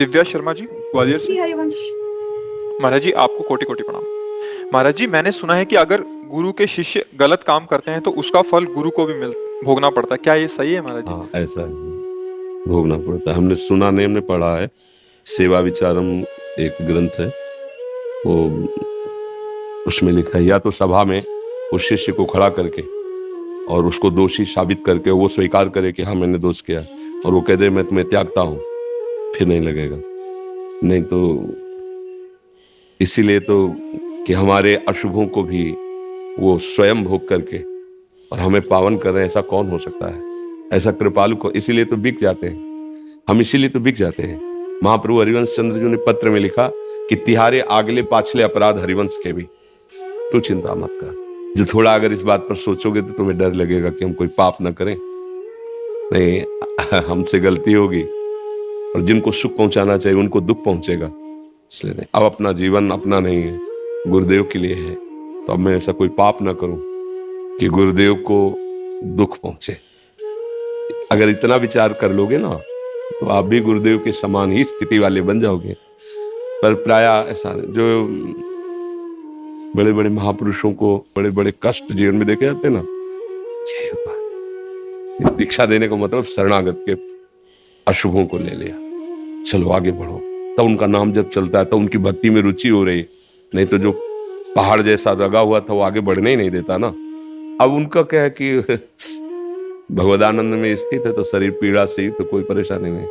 दिव्या शर्मा जी, ग्वालियर से। जी हरिवंश। महाराज जी, आपको कोटि कोटि प्रणाम। महाराज जी, मैंने सुना है कि अगर गुरु के शिष्य गलत काम करते हैं तो उसका फल गुरु को भी मिल भोगना पड़ता है। क्या ये सही है महाराज जी? हाँ, ऐसा है, भोगना पड़ता है। हमने सुना नहीं, हमने पढ़ा है। सेवा विचारम एक ग्रंथ है, वो उसमें लिखा है, या तो सभा में उस शिष्य को खड़ा करके और उसको दोषी साबित करके वो स्वीकार करे कि हाँ मैंने दोष किया, और वो कह दे मैं तुम्हें त्यागता हूँ, फिर नहीं लगेगा। नहीं तो इसीलिए तो कि हमारे अशुभों को भी वो स्वयं भोग करके और हमें पावन कर रहे हैं, ऐसा कौन हो सकता है? ऐसा कृपालु को, इसीलिए तो बिक जाते हैं हम, इसीलिए तो बिक जाते हैं। महाप्रभु हरिवंश चंद्र जी ने पत्र में लिखा कि तिहारे आगले पाछले अपराध हरिवंश के भी, तू चिंता मत कर। जो थोड़ा अगर इस बात पर सोचोगे तो तुम्हें डर लगेगा कि हम कोई पाप ना करें, नहीं हमसे गलती होगी और जिनको सुख पहुंचाना चाहिए उनको दुख पहुंचेगा, इसलिए नहीं। अब अपना जीवन अपना नहीं है, गुरुदेव के लिए है, तो अब मैं ऐसा कोई पाप ना करूं कि गुरुदेव को दुख पहुंचे। अगर इतना विचार कर लोगे ना तो आप भी गुरुदेव के समान ही स्थिति वाले बन जाओगे। पर प्राय ऐसा नहीं। जो बड़े बड़े महापुरुषों को बड़े बड़े कष्ट जीवन में देखे जाते हैं ना, दीक्षा देने का मतलब शरणागत के अशुभों को ले लिया, चलो आगे बढ़ो, तब उनका नाम जब चलता है तो उनकी भक्ति में रुचि हो रही। नहीं तो जो पहाड़ जैसा लगा हुआ था वो आगे बढ़ने ही नहीं देता ना। अब उनका क्या है कि भगवदानंद में स्थित है तो शरीर पीड़ा से ही, तो कोई परेशानी नहीं।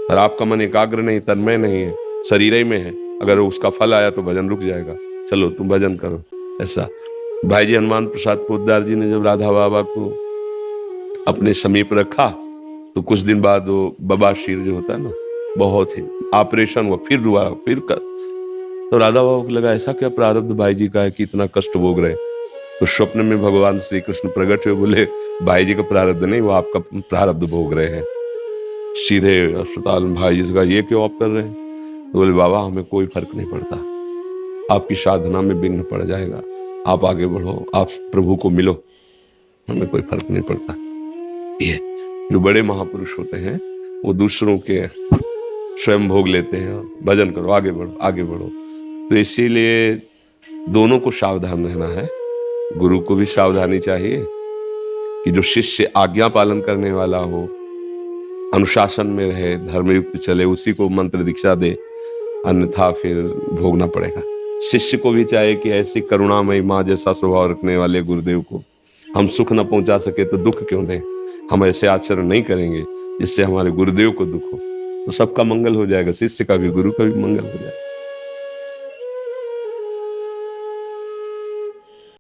और आपका मन एकाग्र नहीं, तन्मय नहीं है, शरीर ही में है, अगर उसका फल आया तो भजन रुक जाएगा। चलो तुम भजन करो। ऐसा भाई जी हनुमान प्रसाद पोद्दार जी ने जब राधा बाबा को अपने समीप रखा तो कुछ दिन बाद वो बबाशीर जो होता है ना, बहुत ही ऑपरेशन हुआ, फिर दुआ फिर कर, तो राधा बाबा को लगा ऐसा क्या प्रारब्ध भाई जी का है कि इतना कष्ट भोग रहे। तो स्वप्न में भगवान श्री कृष्ण प्रकट हुए, बोले भाई जी का प्रारब्ध नहीं, वो आपका प्रारब्ध भोग रहे हैं। सीधे अस्पताल में भाई जी से कहा ये क्यों आप कर रहे हैं? तो बोले बाबा हमें कोई फर्क नहीं पड़ता, आपकी साधना में विघ्न पड़ जाएगा, आप आगे बढ़ो, आप प्रभु को मिलो, हमें कोई फर्क नहीं पड़ता। ये जो बड़े महापुरुष होते हैं वो दूसरों के स्वयं भोग लेते हैं, भजन करो, आगे बढ़ो आगे बढ़ो। तो इसीलिए दोनों को सावधान रहना है। गुरु को भी सावधानी चाहिए कि जो शिष्य आज्ञा पालन करने वाला हो, अनुशासन में रहे, धर्मयुक्त चले, उसी को मंत्र दीक्षा दे, अन्यथा फिर भोगना पड़ेगा। शिष्य को भी चाहे कि ऐसी करुणामयी माँ जैसा स्वभाव रखने वाले गुरुदेव को हम सुख न पहुंचा सके तो दुख क्यों दें। हम ऐसे आचरण नहीं करेंगे जिससे हमारे गुरुदेव को दुख हो, तो सबका मंगल हो जाएगा, शिष्य का भी गुरु का भी मंगल हो जाएगा।